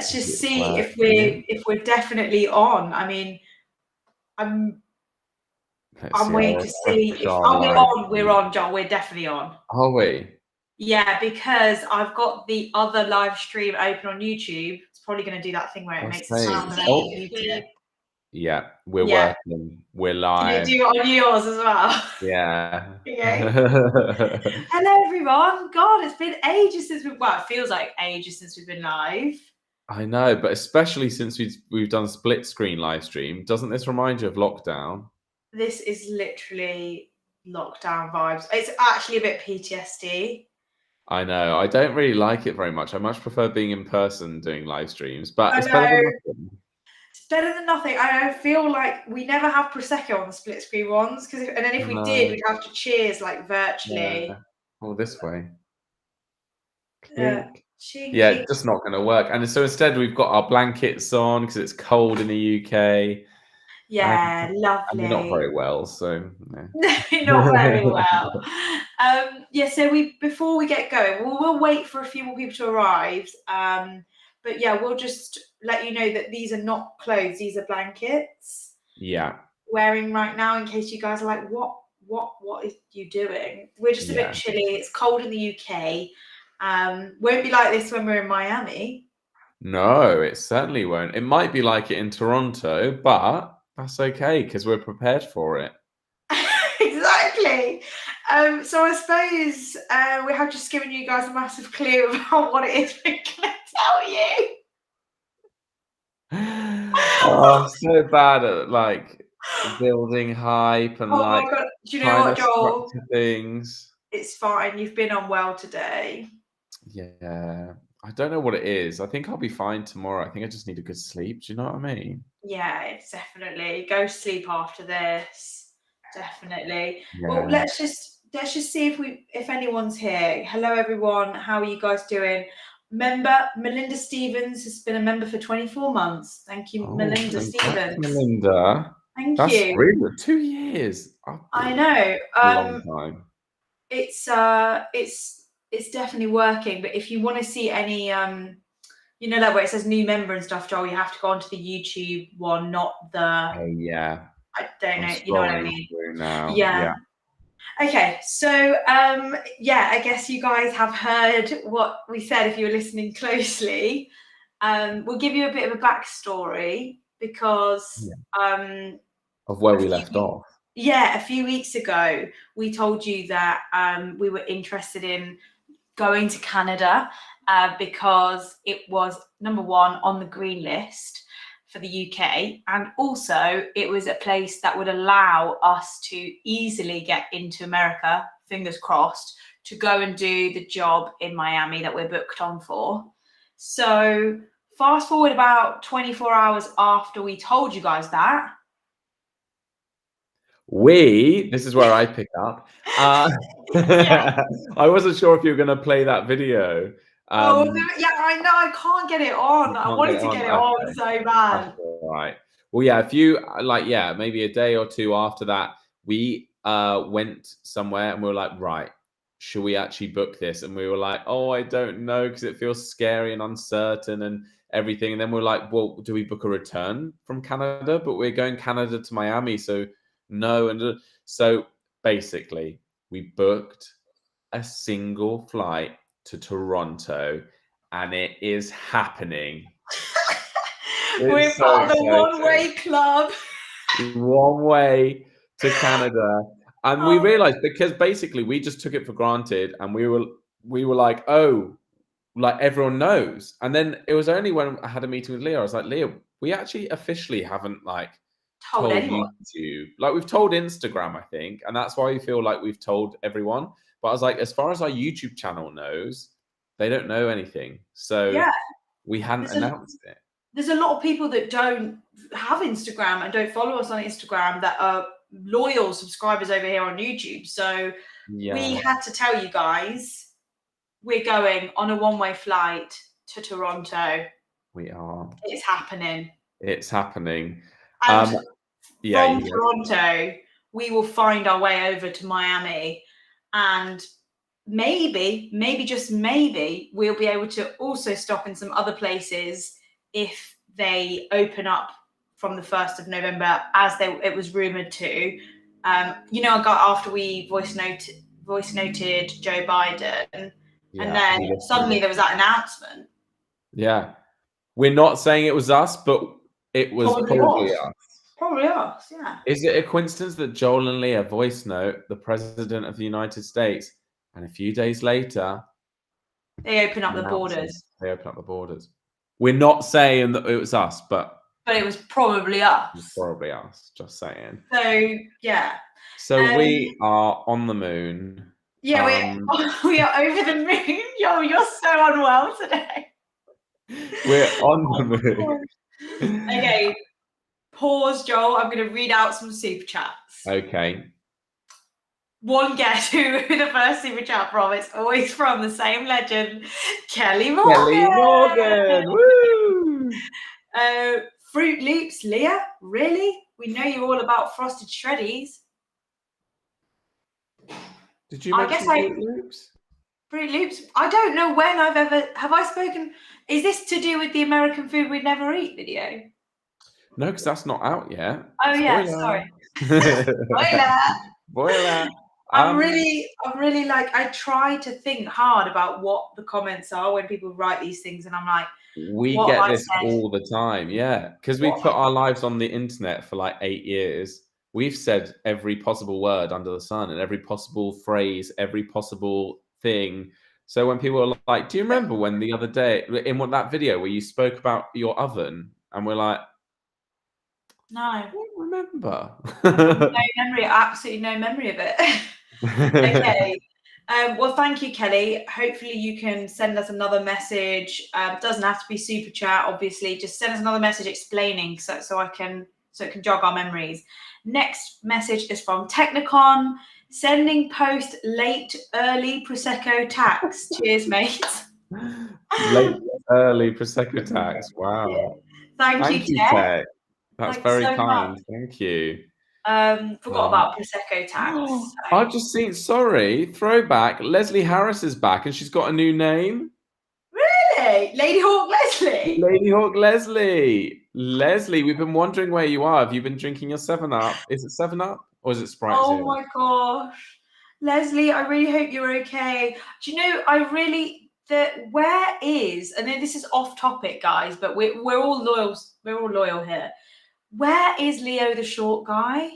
let's just see if we're definitely on. I mean, I'm waiting to see if we're on, John. We're definitely on. Are we? Yeah, because I've got the other live stream open on YouTube. It's probably going to do that thing where it makes the sound. Yeah, we're working. We're live. Can you do it on yours as well? Yeah. Okay. Hello, everyone. God, it's been ages since it feels like ages since we've been live. I know, but especially since we've done split screen live stream, doesn't this remind you of lockdown? This is literally lockdown vibes. It's actually a bit PTSD. I know. I don't really like it very much. I much prefer being in person doing live streams, but it's better than nothing. It's better than nothing. I feel like we never have Prosecco on the split screen ones, and then if we did, we'd have to cheers like virtually. Yeah. Oh, this way. Yeah. Yeah, it's just not going to work. And so instead, we've got our blankets on because it's cold in the UK. Yeah, lovely. And we're not very well, so no. Not very well. Yeah, so before we get going, we'll wait for a few more people to arrive. But yeah, we'll just let you know that these are not clothes; these are blankets. Yeah. Wearing right now, in case you guys are like, what are you doing? We're just a bit chilly. It's cold in the UK. Won't be like this when we're in Miami. No, it certainly won't. It might be like it in Toronto, but that's okay because we're prepared for it. Exactly. So I suppose we have just given you guys a massive clue about what it is we're going to tell you. Oh, I'm so bad at like building hype and like my God. Do you know what, Joel? Things. It's fine. You've been on well today. Yeah. I don't know what it is. I think I'll be fine tomorrow. I think I just need a good sleep. Do you know what I mean? Yeah, it's definitely. Go sleep after this. Definitely. Yeah. Well, let's just see if anyone's here. Hello, everyone. How are you guys doing? Member Melinda Stevens has been a member for 24 months. Thank you, Melinda Stevens. Melinda. Thank you. Really 2 years. I know. A long time. It's definitely working. But if you want to see any you know, like where it says new member and stuff, Joel, you have to go onto the YouTube one, not the. Oh yeah. I don't know. You know what I mean? Now. Yeah. Okay, so yeah, I guess you guys have heard what we said if you were listening closely. We'll give you a bit of a backstory because of where we left off. Yeah, a few weeks ago, we told you that we were interested in going to Canada because it was number one on the green list for the UK, and also it was a place that would allow us to easily get into America, fingers crossed, to go and do the job in Miami that we're booked on for. So fast forward about 24 hours after we told you guys that. This is where I pick up. I wasn't sure if you were going to play that video. Oh, yeah, I know. I can't get it on. I wanted to get it on so bad. That's all right. Well, yeah, if you maybe a day or two after that, we went somewhere and we were like, right, should we actually book this? And we were like, oh, I don't know, because it feels scary and uncertain and everything. And then we're like, well, do we book a return from Canada? But we're going Canada to Miami, so no. And so basically, we booked a single flight to Toronto, and it is happening. We're part of the one-way club. One way to Canada. And we realized, because basically we just took it for granted, and we were like, oh, like everyone knows. And then it was only when I had a meeting with Leah, I was like, Leah, we actually officially haven't like told YouTube. Like we've told Instagram, I think, and that's why we feel like we've told everyone. But I was like, as far as our YouTube channel knows, they don't know anything. So we hadn't announced it. There's a lot of people that don't have Instagram and don't follow us on Instagram that are loyal subscribers over here on YouTube. So we had to tell you guys, we're going on a one-way flight to Toronto. We are. It's happening. It's happening. And from Toronto, we will find our way over to Miami, and maybe just maybe, we'll be able to also stop in some other places if they open up from the 1st of November, as it was rumoured to. After we voice noted Joe Biden, and then suddenly there was that announcement. Yeah. We're not saying it was us, but it was probably us. Probably us, yeah. Is it a coincidence that Joel and Leah voice note the President of the United States, and a few days later they open up the borders? They open up the borders. We're not saying that it was us, but it was probably us. It was probably us, just saying. So, yeah. So we are on the moon. Yeah, we are over the moon. Yo, you're so unwell today. We're on the moon. Okay, pause, Joel. I'm going to read out some super chats. Okay. One guess who the first super chat from. It's always from the same legend, Kelly Morgan. Kelly Morgan. Woo! Fruit Loops, Leah. Really? We know you're all about frosted shreddies. Did you mention Fruit Loops? Fruit Loops. I don't know when have I spoken. Is this to do with the American food we'd never eat video? No, because that's not out yet. Oh, yeah, sorry. Spoiler. I'm really I try to think hard about what the comments are when people write these things, and I'm like, we get this all the time, yeah, because we put our lives on the internet for like 8 years. We've said every possible word under the sun and every possible phrase, every possible thing. So when people are like, do you remember when the other day in that video where you spoke about your oven? And we're like, no, I don't remember. No memory, absolutely no memory of it. Okay. Well, thank you, Kelly. Hopefully you can send us another message. Doesn't have to be super chat, obviously. Just send us another message explaining so it can jog our memories. Next message is from Technicon. Sending post late early Prosecco tax. Cheers, mate. Late early Prosecco tax. Wow. Yeah. Thank you, Tech. That's very kind. Thank you. Forgot about Prosecco tax. I've just seen, sorry, throwback. Leslie Harris is back and she's got a new name. Really? Lady Hawk Leslie? Lady Hawk Leslie. Leslie, we've been wondering where you are. Have you been drinking your 7-Up? Is it 7-Up or is it Sprite Zero? Oh my gosh. Leslie, I really hope you're okay. Do you know, where is, and then this is off topic, guys, but we're all loyal here. Where is Leo the short guy?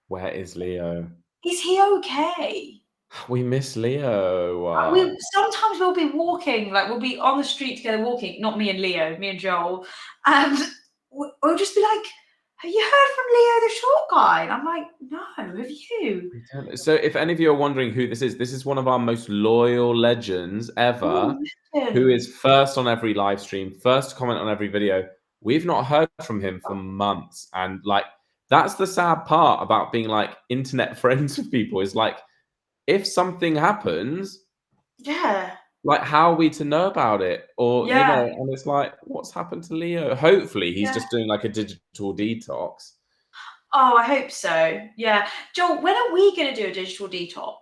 Where is Leo? Is he okay? We miss Leo. Sometimes we'll be walking, like we'll be on the street together walking, not me and Leo, me and Joel, and we'll just be like, have you heard from Leo the short guy? And I'm like, no, have you? So if any of you are wondering who this is one of our most loyal legends ever, who is first on every live stream, first to comment on every video. We've not heard from him for months. And like, that's the sad part about being like internet friends with people, is like, if something happens, like, how are we to know about it? Or, and it's like, what's happened to Leo? Hopefully he's just doing like a digital detox. Oh, I hope so. Yeah. Joel, when are we going to do a digital detox?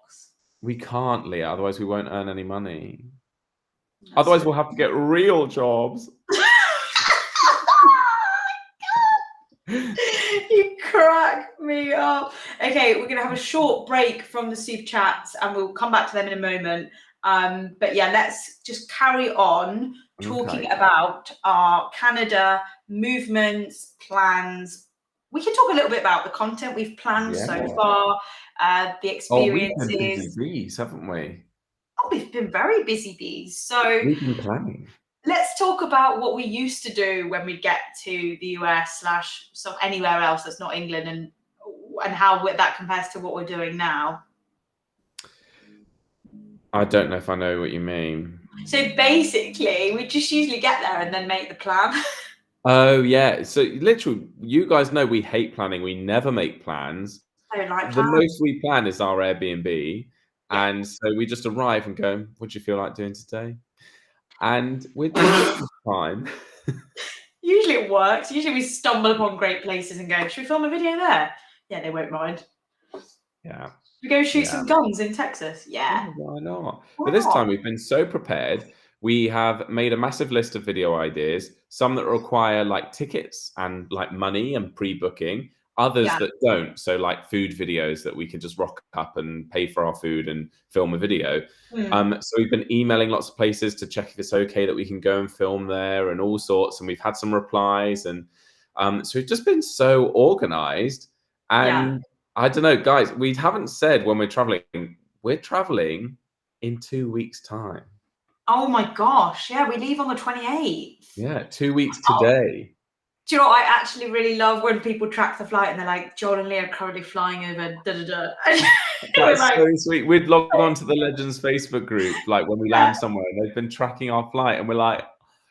We can't, Leah. Otherwise we won't earn any money. Otherwise we'll have to get real jobs. You crack me up. Okay, we're going to have a short break from the super chats and we'll come back to them in a moment. But yeah, let's just carry on talking about our Canada movements, plans. We can talk a little bit about the content we've planned so far, the experiences. We've been busy bees, haven't we? Oh, we've been very busy bees. So we've been planning. Let's talk about what we used to do when we get to the US / anywhere else that's not England, and how that compares to what we're doing now. I don't know if I know what you mean. So basically, we just usually get there and then make the plan. Oh, yeah. So literally, you guys know we hate planning. We never make plans. I don't like plans. The most we plan is our Airbnb. Yeah. And so we just arrive and go, what do you feel like doing today? And we're just fine. Usually it works. Usually we stumble upon great places and go, should we film a video there? Yeah, they won't mind. Yeah. We go shoot some guns in Texas. Yeah. Why not? But this time we've been so prepared. we have made a massive list of video ideas, some that require like tickets and like money and pre-booking, others Yeah. that don't. So like food videos that we can just rock up and pay for our food and film a video. So we've been emailing lots of places to check if it's okay that we can go and film there and all sorts. And we've had some replies. And so we've just been so organized. Yeah. And I don't know, guys, we haven't said when we're traveling. We're traveling in 2 weeks' time. Oh my gosh. Yeah, we leave on the 28th. Yeah, 2 weeks today. Do you know what? I actually really love when people track the flight and they're like, John and Leah are currently flying over da da da. That's like, so sweet. We'd log on to the Legends Facebook group, like when we land somewhere, and they've been tracking our flight, and we're like,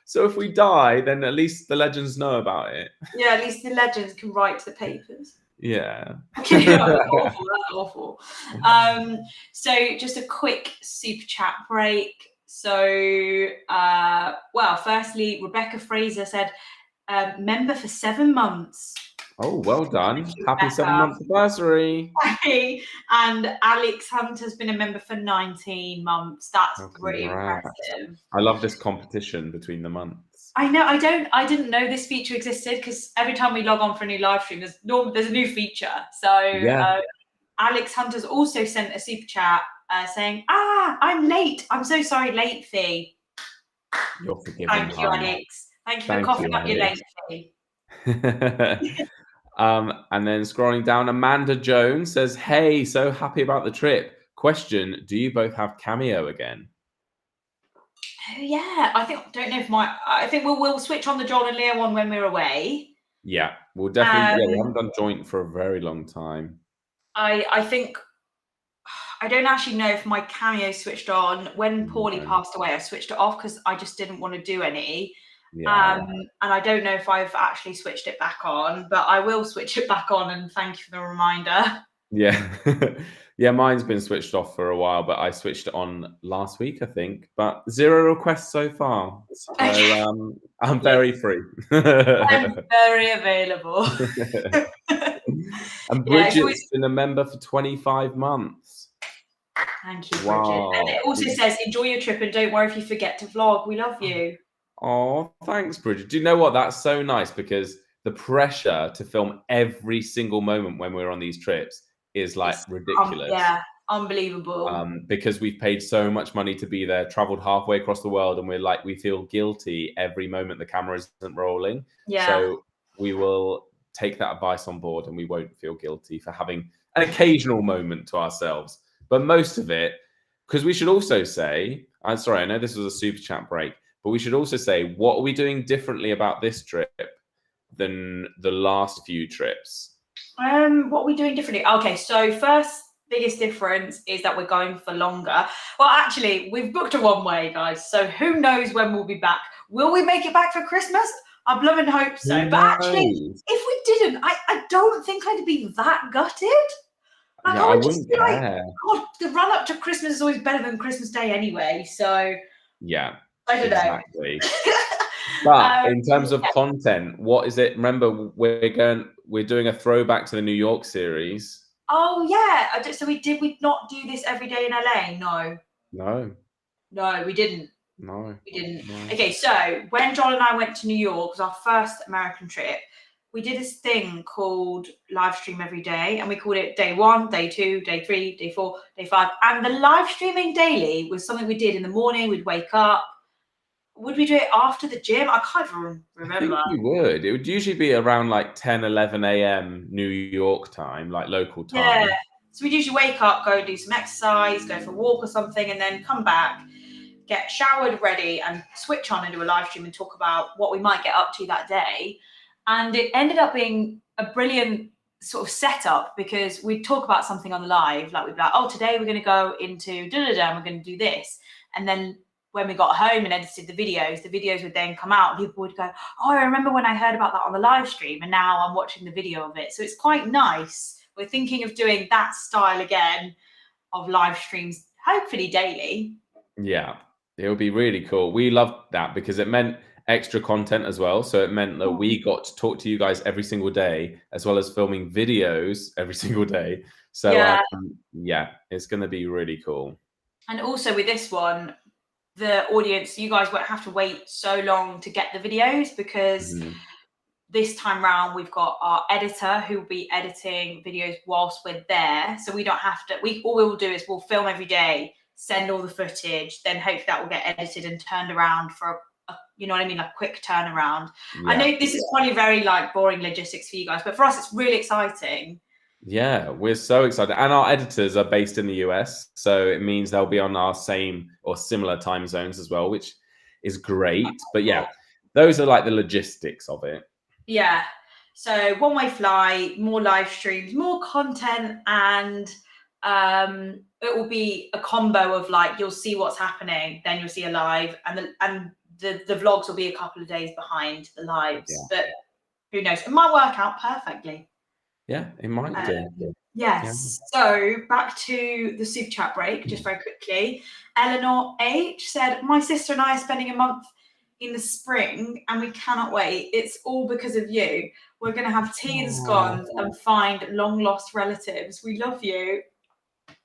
so if we die, then at least the Legends know about it. yeah, at least the legends can write to the papers. Yeah. Okay, that's awful. That's awful. So just a quick super chat break. So, well, firstly, Rebecca Fraser said, member for 7 months. Oh, well done. Thank you, Happy Rebecca. 7-month anniversary. And Alex Hunter's been a member for 19 months. That's really Congrats. impressive. I love this competition between the months. I know. I didn't know this feature existed because every time we log on for a new live stream, there's a new feature. So Yeah. Alex Hunter's also sent a super chat saying, I'm late. I'm so sorry, late fee. You're forgiven. Thank you, Alex. Thank you for coughing up your late fee. And then scrolling down, Amanda Jones says, hey, so happy about the trip. Question, do you both have Cameo again? Oh, yeah. Don't know if I think we'll switch on the John and Leah one when we're away. Yeah, we'll definitely, we haven't done joint for a very long time. I think, I don't actually know if my Cameo switched on. When Paulie passed away, I switched it off because I just didn't want to do any. Yeah. And I don't know if I've actually switched it back on, but I will switch it back on, and thank you for the reminder. Yeah. Yeah, mine's been switched off for a while, but I switched it on last week, I think. But 0 requests so far. So I'm very free. I'm very available. And Bridget's been a member for 25 months. Thank you, Bridget. And it also says, enjoy your trip and don't worry if you forget to vlog. We love you. Oh, thanks, Bridget. Do you know what? That's so nice because the pressure to film every single moment when we're on these trips is like ridiculous. Yeah, unbelievable. Because we've paid so much money to be there, traveled halfway across the world, and we feel guilty every moment the camera isn't rolling. Yeah. So we will take that advice on board and we won't feel guilty for having an occasional moment to ourselves. But most of it, because we should also say, I'm sorry, I know this was a super chat break, but we should also say, what are we doing differently about this trip than the last few trips? What are we doing differently? Okay, so first biggest difference is that we're going for longer. Well, actually, we've booked a one-way, guys. So who knows when we'll be back? Will we make it back for Christmas? I blooming hope so. But actually, if we didn't, I don't think I'd be that gutted. Like, yeah, I would just be like, God, the run up to Christmas is always better than Christmas Day anyway. So yeah, I don't exactly. But in terms of content, what is it? Remember, we're doing a throwback to the New York series. Oh yeah. So did we not do this every day in LA? No, we didn't. No. We didn't. No. Okay, so when John and I went to New York, it was our first American trip. We did this thing called live stream every day, and we called it day 1, day 2, day 3, day 4, day 5. And the live streaming daily was something we did in the morning. We'd wake up. Would we do it after the gym? I can't even remember. I think we would. It would usually be around like 10, 11 a.m. New York time, like local time. Yeah. So we'd usually wake up, go do some exercise, go for a walk or something, and then come back, get showered, ready, and switch on and do a live stream and talk about what we might get up to that day. And it ended up being a brilliant sort of setup because we'd talk about something on the live, like we'd be like, oh, today we're going to go into da-da-da and we're going to do this. And then when we got home and edited the videos would then come out and people would go, oh, I remember when I heard about that on the live stream and now I'm watching the video of it. So it's quite nice. We're thinking of doing that style again of live streams, hopefully daily. Yeah, it would be really cool. We loved that because it meant extra content as well. So it meant that we got to talk to you guys every single day, as well as filming videos every single day. So yeah, it's going to be really cool. And also with this one, the audience, you guys won't have to wait so long to get the videos, because this time round we've got our editor who will be editing videos whilst we're there, so we don't have to. All we'll do is we'll film every day, send all the footage, then hopefully that will get edited and turned around for you know what I mean, like quick turnaround. Yeah. I know this is probably very like boring logistics for you guys, but for us it's really exciting. Yeah, we're so excited. And our editors are based in the US, so it means they'll be on our same or similar time zones as well, which is great. But yeah, those are like the logistics of it. Yeah. So one-way flight, more live streams, more content, and it will be a combo of like, you'll see what's happening, then you'll see a live, and the vlogs will be a couple of days behind the lives. Yeah. But who knows? It might work out perfectly. Yeah, it might do. Yes. So back to the super chat break, just very quickly. Eleanor H said, "My sister and I are spending a month in the spring and we cannot wait. It's all because of you. We're going to have tea and scones and find long lost relatives. We love you."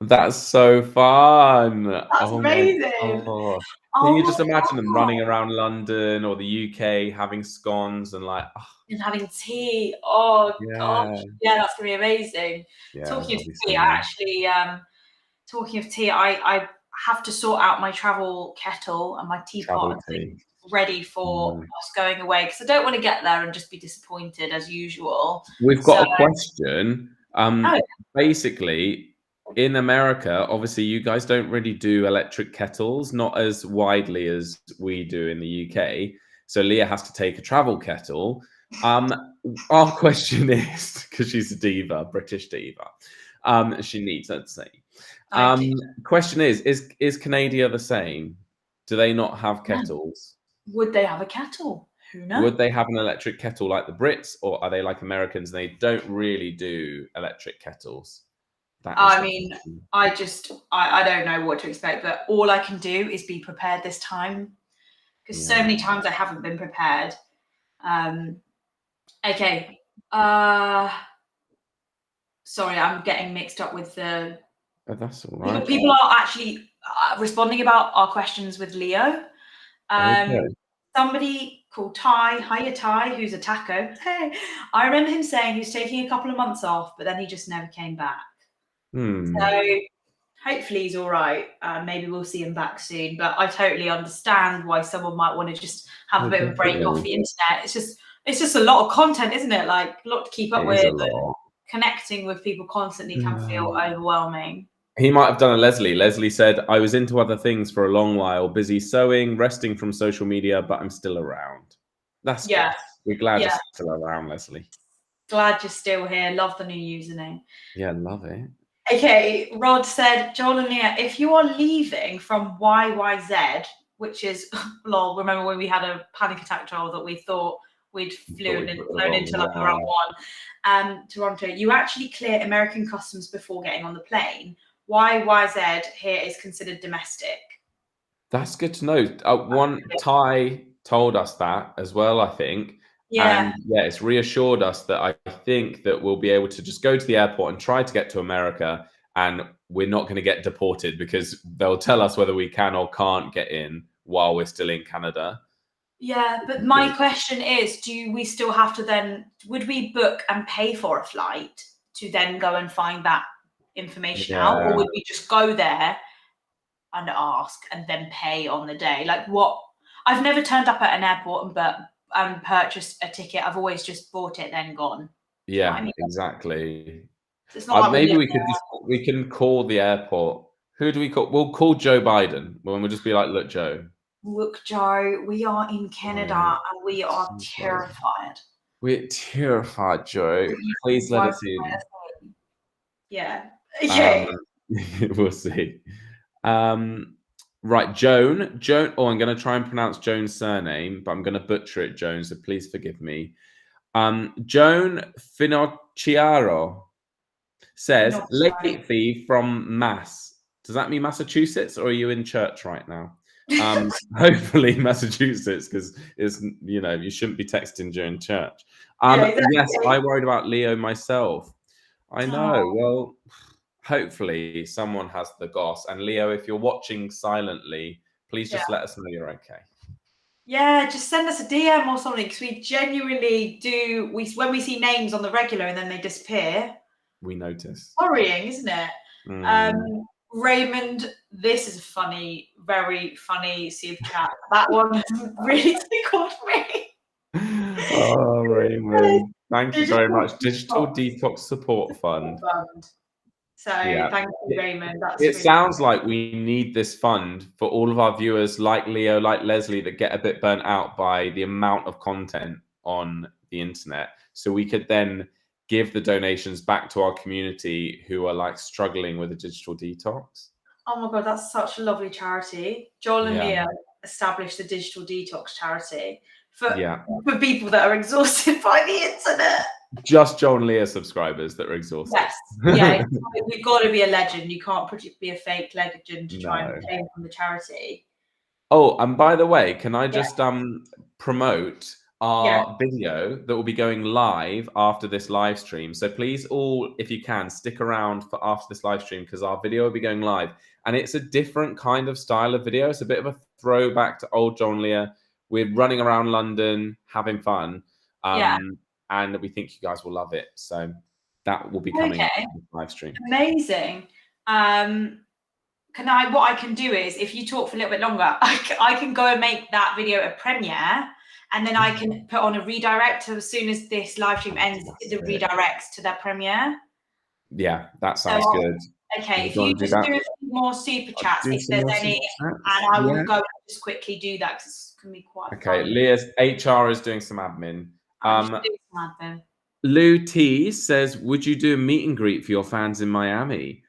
That's so fun. That's Oh amazing. my gosh. Oh Can you my just imagine them God. running around London or the UK having scones and like, And having tea. Oh yeah, gosh. Yeah, that's going to be amazing. yeah, Talking of that'll be tea, so I nice. actually, talking of tea, I have to sort out my travel kettle and my teapot Travel and tea. things ready for us going away, because I don't want to get there and just be disappointed as usual. We've got a question. Oh. Basically, in America, obviously, you guys don't really do electric kettles, not as widely as we do in the UK. So Leah has to take a travel kettle. Our question is, because she's a diva, British diva, she needs, I'd say. Question is Canada the same? Do they not have kettles? Would they have a kettle? Who knows? Would they have an electric kettle like the Brits, or are they like Americans and they don't really do electric kettles? I mean, I don't know what to expect, but all I can do is be prepared this time, because so many times I haven't been prepared. Okay. Sorry, I'm getting mixed up with the. Oh, that's all right. People are actually responding about our questions with Leo. Okay. Somebody called Ty, hiya Ty, who's a taco. Hey, I remember him saying he was taking a couple of months off, but then he just never came back. So hopefully he's all right. Maybe we'll see him back soon. But I totally understand why someone might want to just have a bit of a break off the internet. It's just a lot of content, isn't it? Like a lot to keep up with. Connecting with people constantly can feel overwhelming. He might have done a Leslie. Leslie said, "I was into other things for a long while, busy sewing, resting from social media, but I'm still around." That's good. We're glad you're still around, Leslie. Glad you're still here. Love the new username. Yeah, love it. Okay, Rod said, "Joel and Leah, if you are leaving from YYZ, which is, lol, remember when we had a panic attack, Joel, that we thought we'd flown into like the wrong one, Toronto, you actually clear American customs before getting on the plane. YYZ here is considered domestic." That's good to know. One Ty told us that as well, I think. Yeah. And yeah, it's reassured us that I think that we'll be able to just go to the airport and try to get to America, and we're not going to get deported because they'll tell us whether we can or can't get in while we're still in Canada. Yeah, but my question is, do we still have to then, would we book and pay for a flight to then go and find that information out? Or would we just go there and ask and then pay on the day? Like what? I've never turned up at an airport and purchased a ticket. I've always just bought it, then gone. Yeah, I mean, exactly. it's not like Maybe we can call the airport. Who do we call? We'll call Joe Biden. We'll just be like, "Look, Joe. Look, Joe, we are in Canada and we are terrified. We're terrified, Joe. Please let us in." Yeah. Okay. We'll see. Right, Joan. Oh, I'm going to try and pronounce Joan's surname, but I'm going to butcher it, Joan, so please forgive me. Joan Finocchiaro says, "Late fee from Mass." Does that mean Massachusetts, or are you in church right now? Hopefully Massachusetts, because it's, you shouldn't be texting during church. Yes, I worried about Leo myself. I know. Well, hopefully someone has the goss. And Leo, if you're watching silently, please just let us know you're okay. Yeah, just send us a DM or something, because we genuinely do. When we see names on the regular and then they disappear, we notice. Worrying, isn't it? Raymond, this is a funny, very funny super chat. That one really tickled me. Oh, Raymond, thank you very much. Digital Detox Support Fund. So thank you, Raymond. That's it really sounds like we need this fund for all of our viewers like Leo, like Leslie, that get a bit burnt out by the amount of content on the internet. So we could then give the donations back to our community who are like struggling with a digital detox. Oh my God, that's such a lovely charity. Joel and Leah established the Digital Detox charity for people that are exhausted by the internet. Just Joel and Leah subscribers that are exhausted. Yes, yeah, you've got to be a legend. You can't be a fake legend to try and claim from the charity. Oh, and by the way, can I just promote our video that will be going live after this live stream? So please all, if you can, stick around for after this live stream, because our video will be going live. And it's a different kind of style of video. It's a bit of a throwback to old John Lear. We're running around London, having fun. And we think you guys will love it. So that will be coming after the live stream. Amazing. What I can do is, if you talk for a little bit longer, I can go and make that video a premiere, and then I can put on a redirect. So as soon as this live stream ends, it redirects to that premiere. Yeah, that sounds good. Okay, if you just do a few more super chats, if there's any, and I will go and just quickly do that, because it's going to be quite fun. Leah's HR is doing some admin. I'm just doing some admin. Lou T says, would you do a meet and greet for your fans in Miami?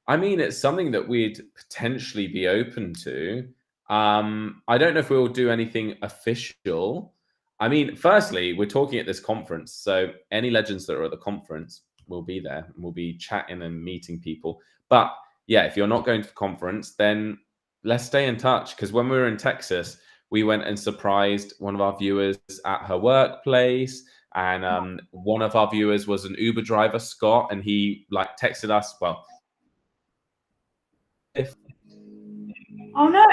I mean, it's something that we'd potentially be open to. I don't know if we'll do anything official. I mean, firstly, we're talking at this conference, so any legends that are at the conference will be there, and we'll be chatting and meeting people. But yeah, if you're not going to the conference, then let's stay in touch, because when we were in Texas, we went and surprised one of our viewers at her workplace. And one of our viewers was an Uber driver, Scott, and he like texted us. Well, oh no,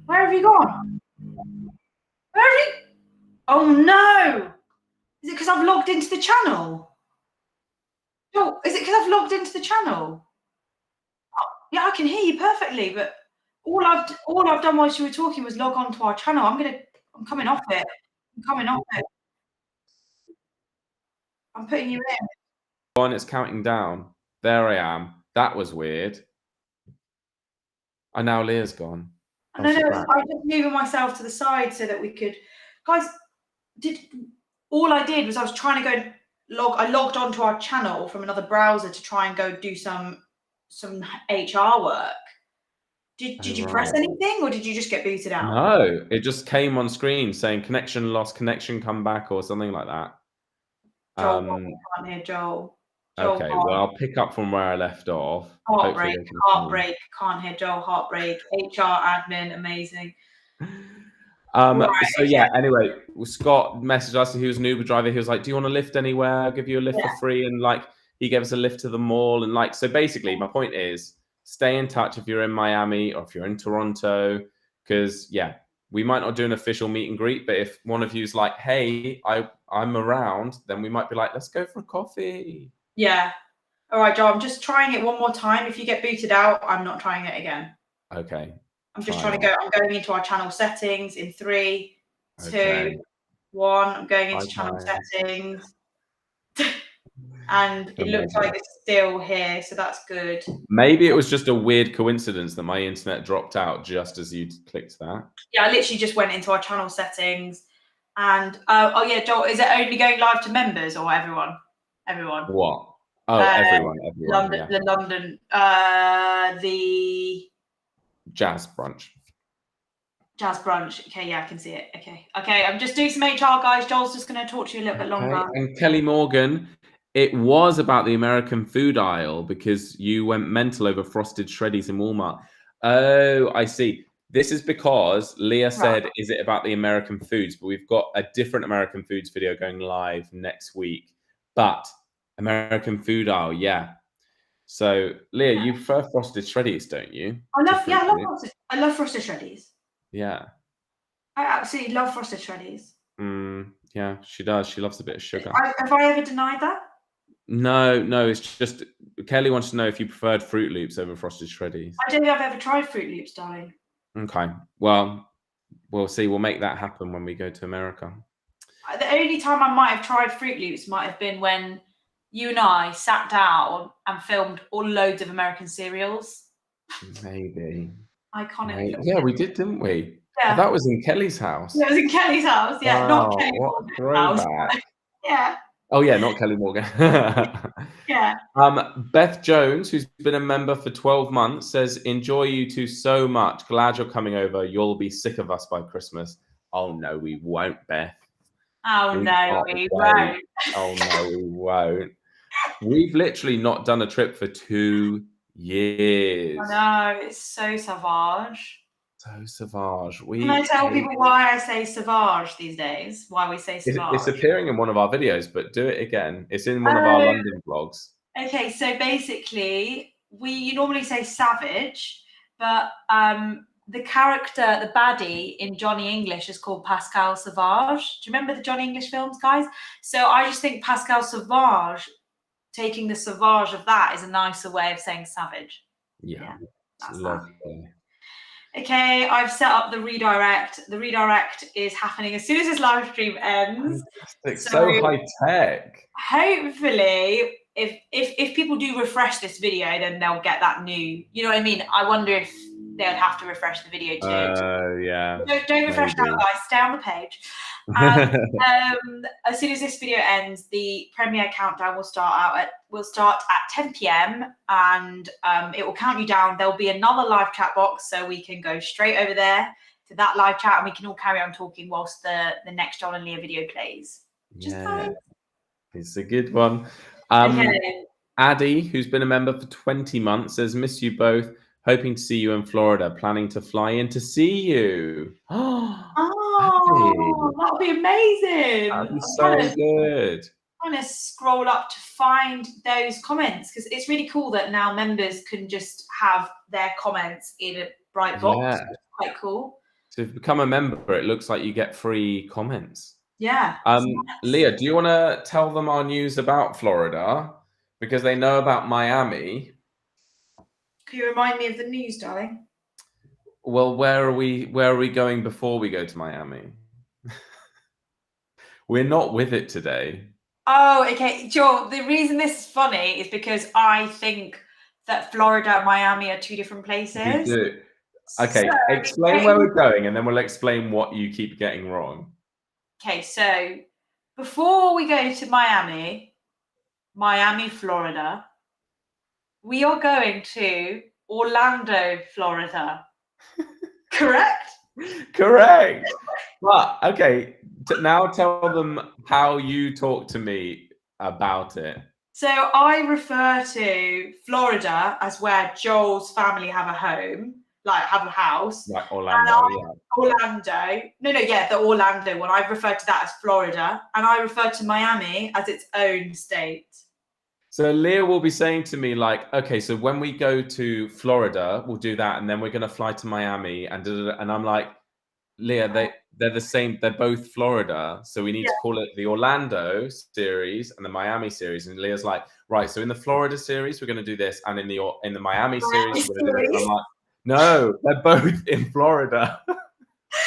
where have you gone? Where have you? Oh no! Is it because I've logged into the channel? No, is it because I've logged into the channel? Oh, yeah, I can hear you perfectly, but all I've done whilst you were talking was log on to our channel. I'm coming off it. I'm coming off it. I'm putting you in. And it's counting down. There I am. That was weird. And now Leah's gone. I know. I just moving myself to the side so that we could, guys. All I did was I was trying to go log. I logged onto our channel from another browser to try and go do some HR work. Did you press anything, or did you just get booted out? No, it just came on screen saying connection lost, connection come back, or something like that. Joel, I can't hear Joel. Okay, well, I'll pick up from where I left off. Heartbreak. Can't hear Joel. Heartbreak. HR admin, amazing. So yeah, anyway, Scott messaged us. He was an Uber driver. He was like, do you want a lift anywhere? I'll give you a lift for free. And like, he gave us a lift to the mall. And like, so basically my point is, stay in touch if you're in Miami or if you're in Toronto, because yeah, we might not do an official meet and greet, but if one of you's like, hey, I'm around, then we might be like, let's go for a coffee. Yeah. All right, Joe, I'm just trying it one more time. If you get booted out, I'm not trying it again. Okay. I'm just trying to go. I'm going into our channel settings in 3, 2, 1. I'm going into channel settings. And it looks like it's still here, so that's good. Maybe it was just a weird coincidence that my internet dropped out just as you clicked that. Yeah, I literally just went into our channel settings, and oh yeah, Joel, is it only going live to members or everyone? Everyone. What? Oh, everyone. London, yeah. The Jazz brunch. Jazz brunch. Okay, yeah, I can see it. Okay, I'm just doing some HR, guys. Joel's just going to talk to you a little bit longer. And Kelly Morgan, it was about the American food aisle because you went mental over frosted shreddies in Walmart. Oh, I see. This is because Leah said, is it about the American foods? But we've got a different American foods video going live next week. But American food aisle, yeah. So Leah, you prefer frosted shreddies, don't you? I love frosted shreddies. Yeah. I absolutely love frosted shreddies. Yeah, she does. She loves a bit of sugar. Have I ever denied that? No, it's just Kelly wants to know if you preferred Fruit Loops over Frosted Shreddies. I don't think I've ever tried Fruit Loops, darling. Okay. Well, we'll see. We'll make that happen when we go to America. The only time I might have tried Fruit Loops might have been when you and I sat down and filmed all loads of American cereals. Maybe. Iconic. Yeah, we did, didn't we? Oh, Yeah. that was in Kelly's house. Yeah, it was in Kelly's house. Yeah, not Wow, Kelly what a Morgan's house. throwback. Yeah, Oh yeah, not Kelly Morgan. yeah. Beth Jones, who's been a member for 12 months, says, enjoy you two so much. Glad you're coming over. You'll be sick of us by Christmas. Oh no, we won't, Beth. Oh We no, can't we wait. won't. Oh no, we won't. We've literally not done a trip for 2 years. I know, it's so savage. So savage. Can I tell people why I say savage these days? Why we say It's savage? appearing in one of our videos, but do it again. It's in one of our London vlogs. Okay, so basically, you normally say savage, but the character, the baddie in Johnny English is called Pascal Sauvage. Do you remember the Johnny English films, guys? So I just think Pascal Sauvage, taking the sauvage of that, is a nicer way of saying savage. Yeah, that's lovely. Okay, I've set up the redirect. The redirect is happening as soon as this live stream ends. Fantastic. So high tech. Hopefully, if people do refresh this video, then they'll get that new. You know what I mean? I wonder if they would have to refresh the video too. Yeah. Don't refresh now, guys. Stay on the page. And as soon as this video ends, the premiere countdown will start at 10 p.m. and it will count you down. There'll be another live chat box, so we can go straight over there to that live chat, and we can all carry on talking whilst the next John and Leah video plays. It's a good one. Okay. Addie, who's been a member for 20 months, says, miss you both. Hoping to see you in Florida. Planning to fly in to see you. Oh, that would be amazing. That'd be so good. I'm trying to scroll up to find those comments, because it's really cool that now members can just have their comments in a bright box. Yeah. It's quite cool. So if you become a member, it looks like you get free comments. Yeah. Leah, do you want to tell them our news about Florida? Because they know about Miami. Can you remind me of the news, darling? Well, where are we going before we go to Miami? We're not with it today. Oh, okay. Joel, the reason this is funny is because I think that Florida and Miami are two different places. We do. Okay, so, explain where we're going, and then we'll explain what you keep getting wrong. Okay, so before we go to Miami, Florida, we are going to Orlando, Florida. Correct? Correct. But okay, now tell them how you talk to me about it. So I refer to Florida as where Joel's family have a home, like have a house. Like Orlando, Orlando. No, the Orlando one. I refer to that as Florida, and I refer to Miami as its own state. So Leah will be saying to me like, okay, so when we go to Florida, we'll do that, and then we're going to fly to Miami, and I'm like, Leah, they're the same. They're both Florida, so we need to call it the Orlando series and the Miami series. And Leah's like, right, so in the Florida series, we're going to do this, and in the Miami series, we're going to do this. I'm like, no, they're both in Florida.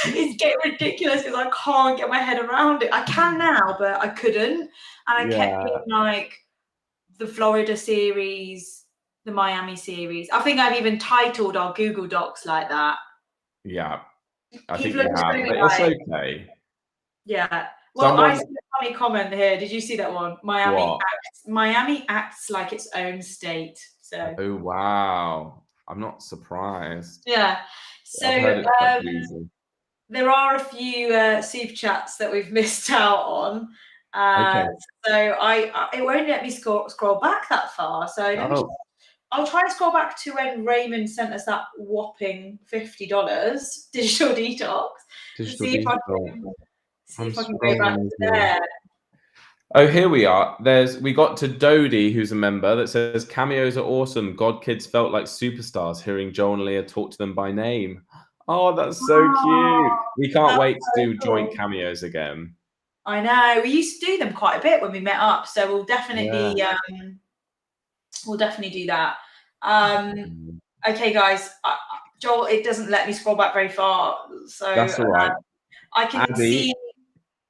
It's getting ridiculous because I can't get my head around it. I can now, but I couldn't, and I kept being like, the Florida series, the Miami series. I think I've even titled our Google Docs like that. Yeah, I think you have, but it's okay. Yeah. Well, I see a funny comment here. Did you see that one? Miami acts like its own state. So. Oh wow! I'm not surprised. Yeah. So there are a few super chats that we've missed out on. Okay. So it won't let me scroll back that far. So I'll try and scroll back to when Raymond sent us that whopping $50 digital detox. See if I can go back to there. Oh, here we are. We got to Dodie, who's a member, that says cameos are awesome. God kids felt like superstars hearing Joel and Leah talk to them by name. Oh, that's so cute. Oh, We can't that's wait to so do joint cool. cameos again. I know. We used to do them quite a bit when we met up, so Yeah. we'll definitely do that. Okay, guys. Joel, it doesn't let me scroll back very far, so That's all right. I can see.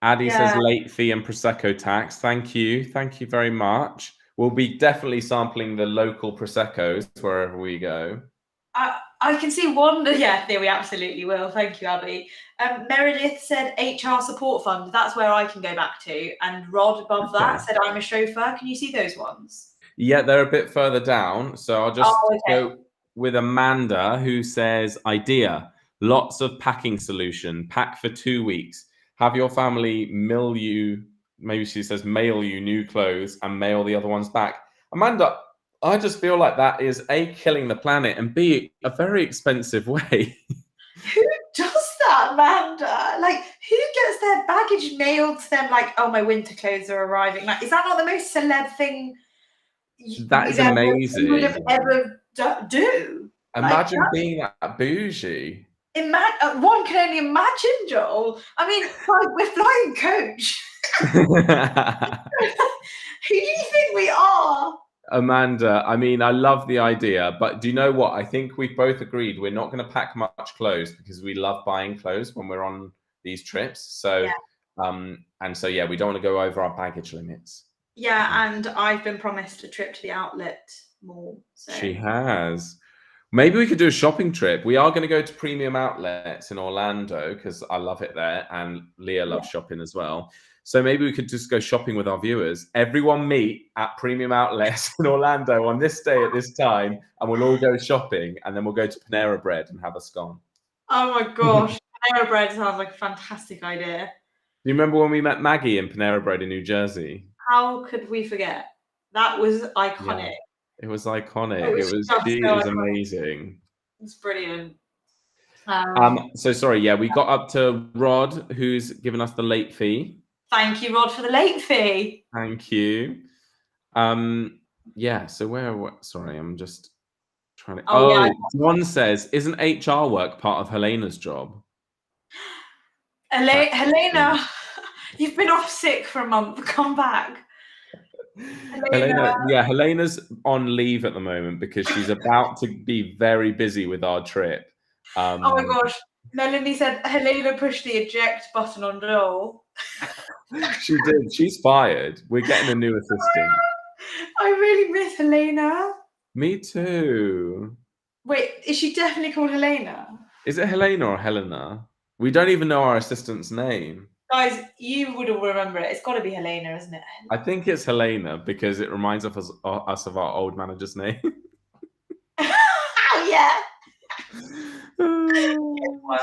Addy says Yeah, late fee and prosecco tax. Thank you. Thank you very much. We'll be definitely sampling the local proseccos wherever we go. I can see one. Yeah, there we absolutely will. Thank you, Abby. Meredith said HR support fund. That's where I can go back to. And Rod above Okay. that said I'm a chauffeur. Can you see those ones? Yeah, they're a bit further down. So I'll just Oh, okay. go with Amanda, who says, idea, lots of packing solution, pack for 2 weeks. Have your family mail you, maybe she says, mail you new clothes and mail the other ones back. Amanda, I just feel like that is A, killing the planet, and B, a very expensive way. Who does that, Amanda? Like, who gets their baggage mailed to them? Like, oh, my winter clothes are arriving. Like, is that not the most celeb thing That is you would have amazing. ever do? Like, Imagine being that bougie. one can only imagine, Joel. I mean, we're flying coach. Who do you think we are? Amanda, I mean, I love the idea, but do you know what? I think we've both agreed we're not going to pack much clothes because we love buying clothes when we're on these trips. So, yeah, we don't want to go over our baggage limits. Yeah, and I've been promised a trip to the outlet mall. So She has. Maybe we could do a shopping trip. We are going to go to premium outlets in Orlando because I love it there, and Leah loves shopping as well. So maybe we could just go shopping with our viewers. Everyone meet at premium outlets in Orlando on this day at this time, and we'll all go shopping, and then we'll go to Panera Bread and have a scone. Oh my gosh, Panera Bread sounds like a fantastic idea. Do you remember when we met Maggie in Panera Bread in New Jersey? How could we forget? That was iconic. Yeah, it was iconic. She so is iconic. amazing. It's brilliant. So sorry, yeah, we got up to Rod, who's given us the late fee. Thank you, Rod, for the late fee. Thank you. Yeah, so sorry, I'm just trying to. Yeah. One says, isn't HR work part of Helena's job? Helena, you've been off sick for a month. Come back. Helena's on leave at the moment because she's about to be very busy with our trip. Oh my gosh. Melanie said Helena pushed the eject button on Joel. She did. She's fired. We're getting a new assistant. I really miss Helena. Me too. Wait, is she definitely called Helena? Is it Helena or Helena? We don't even know our assistant's name. Guys, you would all remember it. It's got to be Helena, isn't it? I think it's Helena because it reminds us of our old manager's name. Oh, yeah.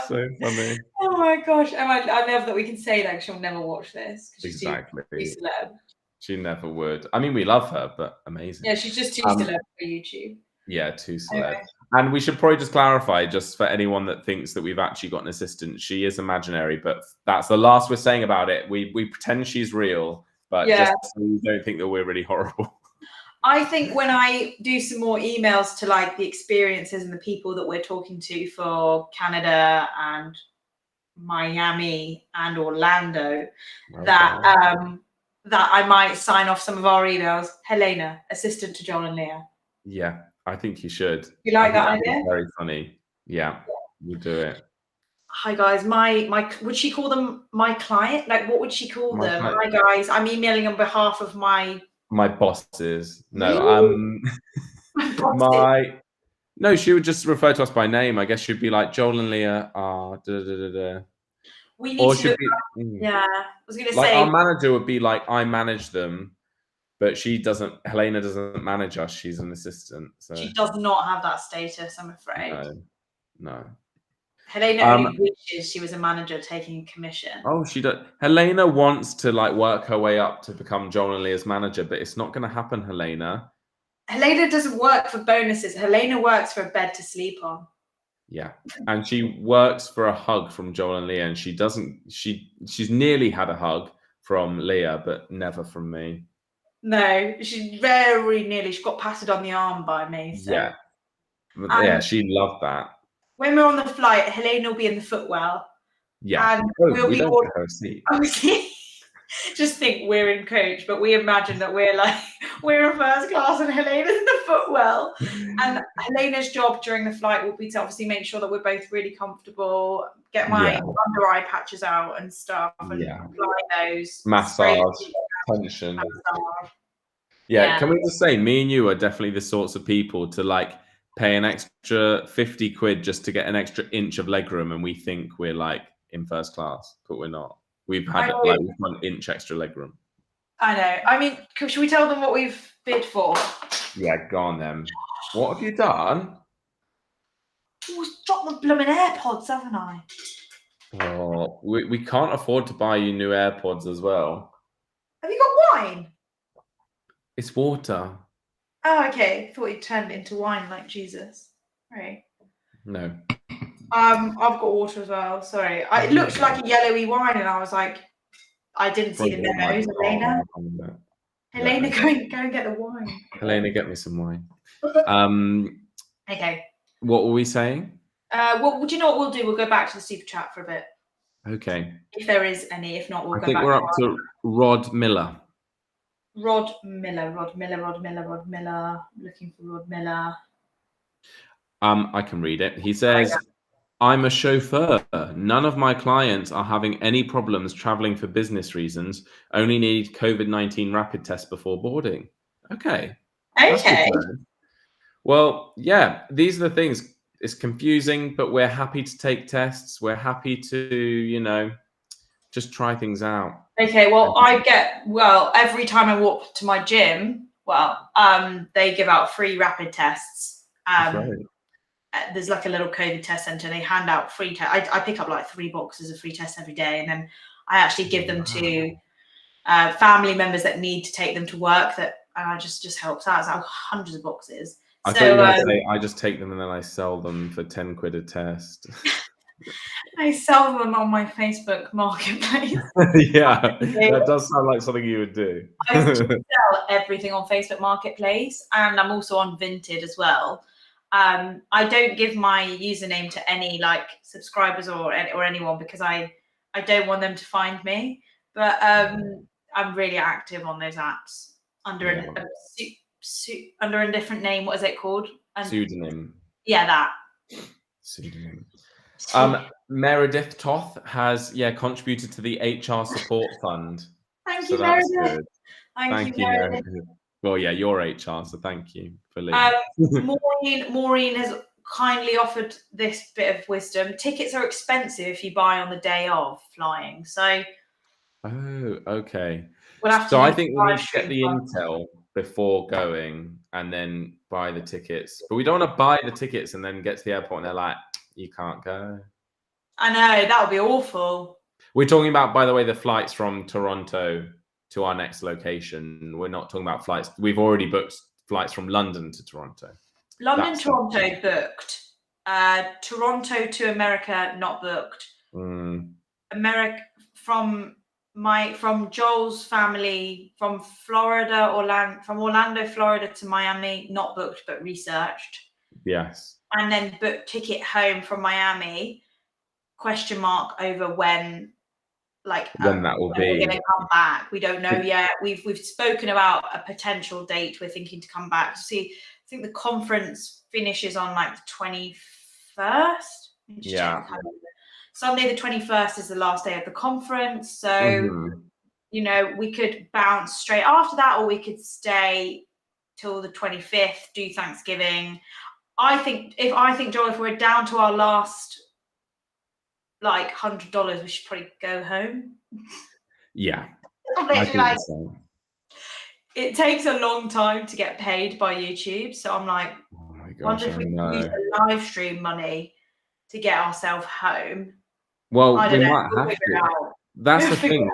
So funny. Oh my gosh. And I love that we can say that because she'll never watch this. Exactly. She's too celeb. She never would. I mean, we love her, but amazing. Yeah, she's just too celeb for YouTube. Yeah, too celeb. Okay. And we should probably just clarify, just for anyone that thinks that we've actually got an assistant, she is imaginary, but that's the last we're saying about it. We pretend she's real, but just so you don't think that we're really horrible. I think when I do some more emails to like the experiences and the people that we're talking to for Canada and Miami and Orlando, that I might sign off some of our emails. Helena, assistant to Joel and Leah. Yeah, I think you should. You like that idea? Very funny. Yeah, we'll do it. Hi guys, my would she call them my client? Like what would she call them? Hi guys, I'm emailing on behalf of my bosses. No, no, she would just refer to us by name. I guess she'd be like Joel and Leah are We need to yeah, I was gonna say our manager would be like, I manage them, but Helena doesn't manage us, she's an assistant. So she does not have that status, I'm afraid. No. Helena only wishes she was a manager taking a commission. Oh, she does. Helena wants to like work her way up to become Joel and Leah's manager, but it's not going to happen, Helena. Helena doesn't work for bonuses. Helena works for a bed to sleep on. Yeah, and she works for a hug from Joel and Leah, and she doesn't. She's nearly had a hug from Leah, but never from me. No, she's very nearly. She got patted on the arm by me. So. Yeah, she loved that. when we're on the flight, Helene will be in the footwell. Yeah. And Oh, we'll we be don't all, get her a seat. obviously, just think we're in coach, but we imagine that we're in first class and Helena's in the footwell. And Helena's job during the flight will be to obviously make sure that we're both really comfortable, get my under eye patches out and stuff, and apply those. Massage, tension. Massage. Yeah, can we just say, me and you are definitely the sorts of people to like pay an extra 50 quid just to get an extra inch of legroom, and we think we're like in first class, but we're not. We've had like 1 inch extra legroom. I know. I mean, should we tell them what we've bid for? Yeah, go on then. What have you done? Oh, dropped the blooming AirPods, haven't I? Oh, we can't afford to buy you new AirPods as well. Have you got wine? It's water. Oh, okay. Thought you turned it into wine like Jesus. Right. No. I've got water as well. Sorry. It looked like a yellowy wine, and I was like, I didn't see the nose. Helena, go and get the wine. Helena, get me some wine. Okay. What were we saying? Well, do you know what we'll do? We'll go back to the super chat for a bit. Okay. If there is any. If not, we'll go back. I think we're up to Rod Miller. Rod Miller. Looking for Rod Miller. I can read it. He says, I'm a chauffeur. None of my clients are having any problems traveling for business reasons. Only need COVID-19 rapid test before boarding. Okay. Well, yeah, these are the things. It's confusing, but we're happy to take tests. We're happy to, just try things out. Okay, well, every time I walk to my gym, they give out free rapid tests. There's like a little COVID test center. They hand out free tests. I pick up like 3 boxes of free tests every day, and then I actually give them to family members that need to take them to work. That just helps out. It's like hundreds of boxes. I thought you were going to say I just take them and then I sell them for 10 quid a test. I sell them on my Facebook marketplace. Yeah, that does sound like something you would do. I sell everything on Facebook Marketplace, and I'm also on Vinted as well. I don't give my username to any like subscribers or anyone because I don't want them to find me. But I'm really active on those apps under a different name. What is it called? Pseudonym. Yeah, that. Pseudonym. Meredith Toth has contributed to the HR support fund. Thank you, Meredith. Good. Thank you, Meredith. Well, yeah, you're HR, so thank you for Maureen has kindly offered this bit of wisdom. Tickets are expensive if you buy on the day of flying. So okay. We'll have I think we need to get the intel before going and then buy the tickets. But we don't want to buy the tickets and then get to the airport and they're like, you can't go. I know, that would be awful. We're talking about, by the way, the flights from Toronto to our next location. We're not talking about flights. We've already booked flights from London to Toronto. Toronto booked. Toronto to America not booked. America from Joel's family from Orlando, Florida to Miami not booked but researched. Yes. And then booked ticket home from Miami. ? Over when that will be. We're going to come back. We don't know yet. We've spoken about a potential date. We're thinking to come back. See, I think the conference finishes on like the 21st. Yeah. Sunday the 21st is the last day of the conference. So, we could bounce straight after that, or we could stay till the 25th, do Thanksgiving. I think, Joel, if we're down to our last like $100, we should probably go home. Yeah. It takes a long time to get paid by YouTube. So I'm like, oh my gosh, wonder if we can use the live stream money to get ourselves home. Well, we might have to. That's the thing.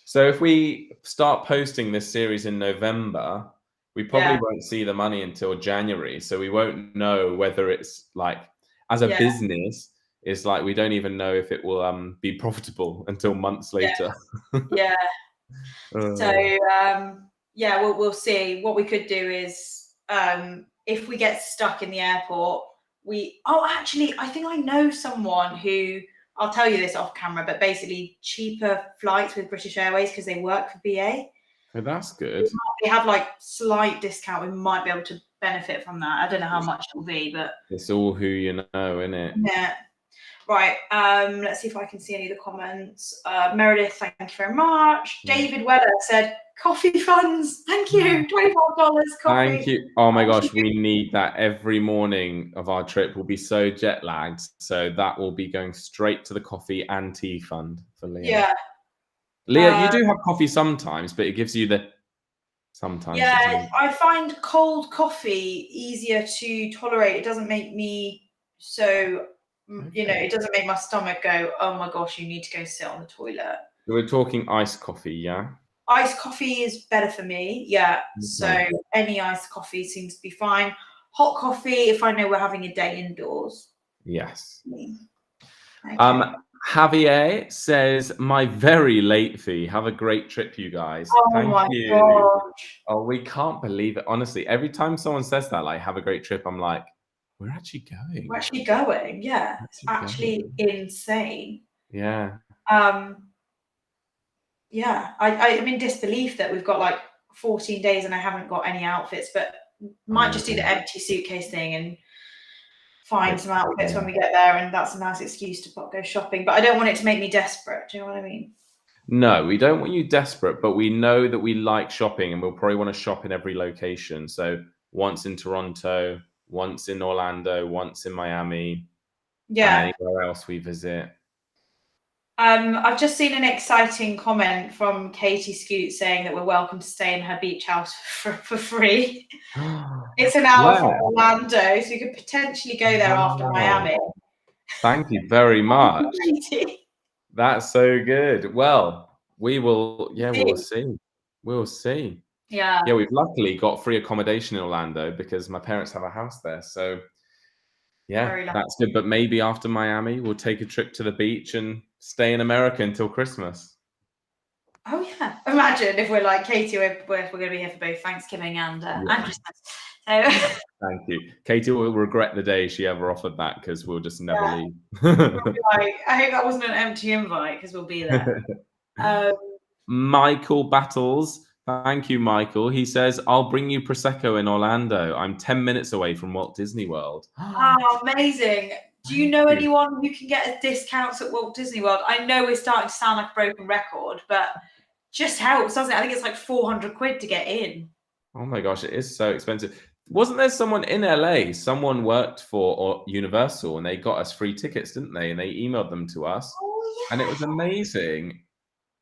So if we start posting this series in November, we probably won't see the money until January. So we won't know whether it's like, as a business, it's like we don't even know if it will be profitable until months later. Yeah. So we'll see. What we could do is if we get stuck in the airport, actually, I think I know someone who, I'll tell you this off camera, but basically cheaper flights with British Airways because they work for BA. Oh, that's good. They have like slight discount. We might be able to benefit from that. I don't know how much it will be, but It's all who you know, isn't it? yeah. Right. Let's see if I can see any of the comments. Meredith, thank you very much. David Weller said, coffee funds. Thank you. $25 coffee. Thank you. Oh my gosh, we need that every morning of our trip. We'll be so jet lagged. So that will be going straight to the coffee and tea fund for Leah. Yeah. Leah, you do have coffee sometimes, but it gives you the sometimes. Yeah, I find cold coffee easier to tolerate. It doesn't make me so, you know, it doesn't make my stomach go, oh my gosh, you need to go sit on the toilet. We're talking iced coffee, yeah? Iced coffee is better for me, yeah. Okay. So any iced coffee seems to be fine. Hot coffee, if I know we're having a day indoors. Yes. Okay. Javier says, my very late fee. Have a great trip, you guys. Oh Thank my you. gosh. Oh, we can't believe it. Honestly, every time someone says that, like, have a great trip, I'm like, we're actually going. We're actually going, yeah. It's actually insane. Yeah. Yeah, I'm in disbelief that we've got like 14 days and I haven't got any outfits, but might just do the empty suitcase thing and find some outfits when we get there, and that's a nice excuse to go shopping. But I don't want it to make me desperate. Do you know what I mean? No, we don't want you desperate, but we know that we like shopping and we'll probably want to shop in every location. So once in Toronto, once in Orlando, once in Miami, and anywhere else we visit. I've just seen an exciting comment from Katie Scoot saying that we're welcome to stay in her beach house for free. It's an hour from Orlando, so we could potentially go there after Miami. Thank you very much. That's so good. Well, we will, we'll see. We'll see. Yeah. Yeah, we've luckily got free accommodation in Orlando because my parents have a house there. So yeah, that's good. But maybe after Miami, we'll take a trip to the beach and stay in America until Christmas. Oh yeah! Imagine if we're like Katie, we're going to be here for both Thanksgiving and Christmas. So thank you. Katie will regret the day she ever offered that because we'll just never leave. I hope that wasn't an empty invite because we'll be there. Michael Battles. Thank you, Michael. He says, I'll bring you Prosecco in Orlando. I'm 10 minutes away from Walt Disney World. Oh, amazing. Do you know anyone who can get discounts at Walt Disney World? I know we're starting to sound like a broken record, but just helps, doesn't it? I think it's like 400 quid to get in. Oh my gosh, it is so expensive. Wasn't there someone in LA, someone worked for Universal and they got us free tickets, didn't they? And they emailed them to us. Oh, yeah. And it was amazing.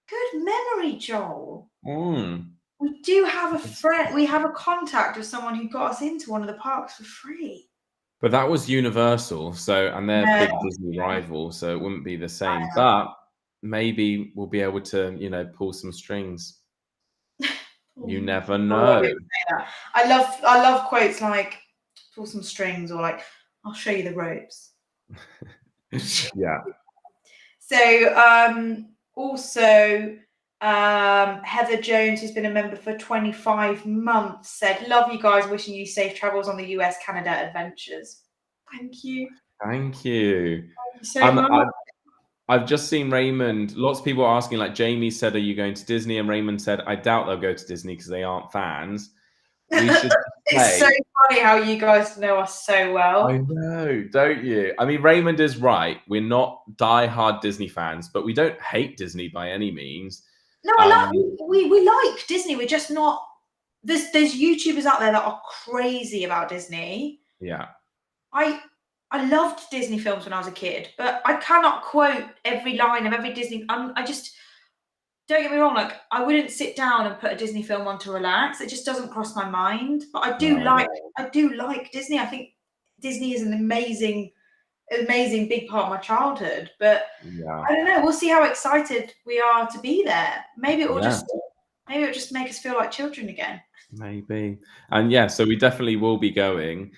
Good memory, Joel. Mm. We do have a friend, we have a contact of someone who got us into one of the parks for free. But that was Universal, and they're big Disney rival, so it wouldn't be the same. But maybe we'll be able to, pull some strings. You never know. I love quotes like pull some strings or like I'll show you the ropes. Yeah. So also Heather Jones, who's been a member for 25 months, said, love you guys, wishing you safe travels on the US Canada adventures. Thank you. Thank you. Thank you so much. I've just seen Raymond. Lots of people are asking, like Jamie said, are you going to Disney? And Raymond said, I doubt they'll go to Disney because they aren't fans. We should It's so funny how you guys know us so well. I know, don't you? I mean, Raymond is right. We're not die-hard Disney fans, but we don't hate Disney by any means. No, we like Disney. We're just not. There's YouTubers out there that are crazy about Disney. Yeah. I loved Disney films when I was a kid, but I cannot quote every line of every Disney. I just don't get me wrong. Like I wouldn't sit down and put a Disney film on to relax. It just doesn't cross my mind. But I do like Disney. I think Disney is an amazing big part of my childhood. But I don't know. We'll see how excited we are to be there. Maybe it will just make us feel like children again. Maybe. And so we definitely will be going.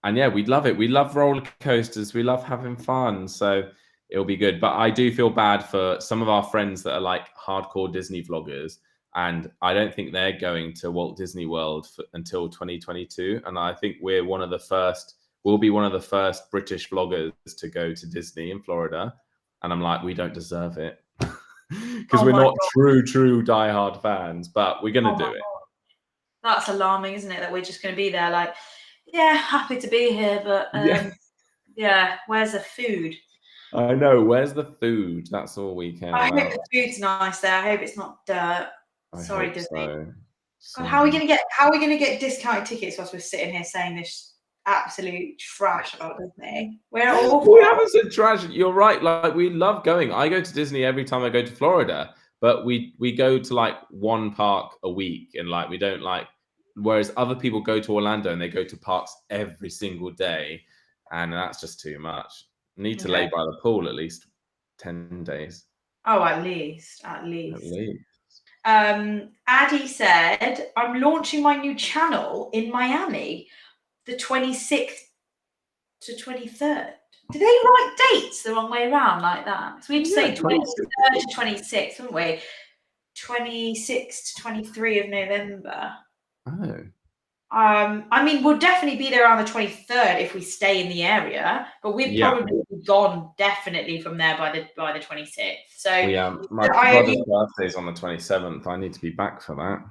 And we'd love it. We love roller coasters. We love having fun. So it'll be good. But I do feel bad for some of our friends that are like hardcore Disney vloggers. And I don't think they're going to Walt Disney World until 2022. And I think we're one of the first we'll be one of the first British vloggers to go to Disney in Florida. And I'm like, we don't deserve it. Because we're not true diehard fans, but we're going to do it. That's alarming, isn't it? That we're just going to be there like, yeah, happy to be here, but yeah, where's the food? I know. Where's the food? That's all we care I about. hope the food's nice there. I hope it's not dirt. Sorry, Disney. So. God, how are we gonna get discounted tickets whilst we're sitting here saying this absolute trash about Disney? We're awful. We haven't said trash. You're right. Like, we love going. I go to Disney every time I go to Florida, but we go to like one park a week, and like we don't like. Whereas other people go to Orlando and they go to parks every single day, and that's just too much. Need to lay by the pool at least 10 days. Oh, at least. Addie said, I'm launching my new channel in Miami, the 26th to 23rd. Do they write dates the wrong way around like that? So we'd say 23rd to 26th, wouldn't we? 26th to 23 of November. Oh. I mean, we'll definitely be there on the 23rd if we stay in the area, but we'd probably be gone definitely from there by the 26th. So my brother's birthday is on the 27th. I need to be back for that.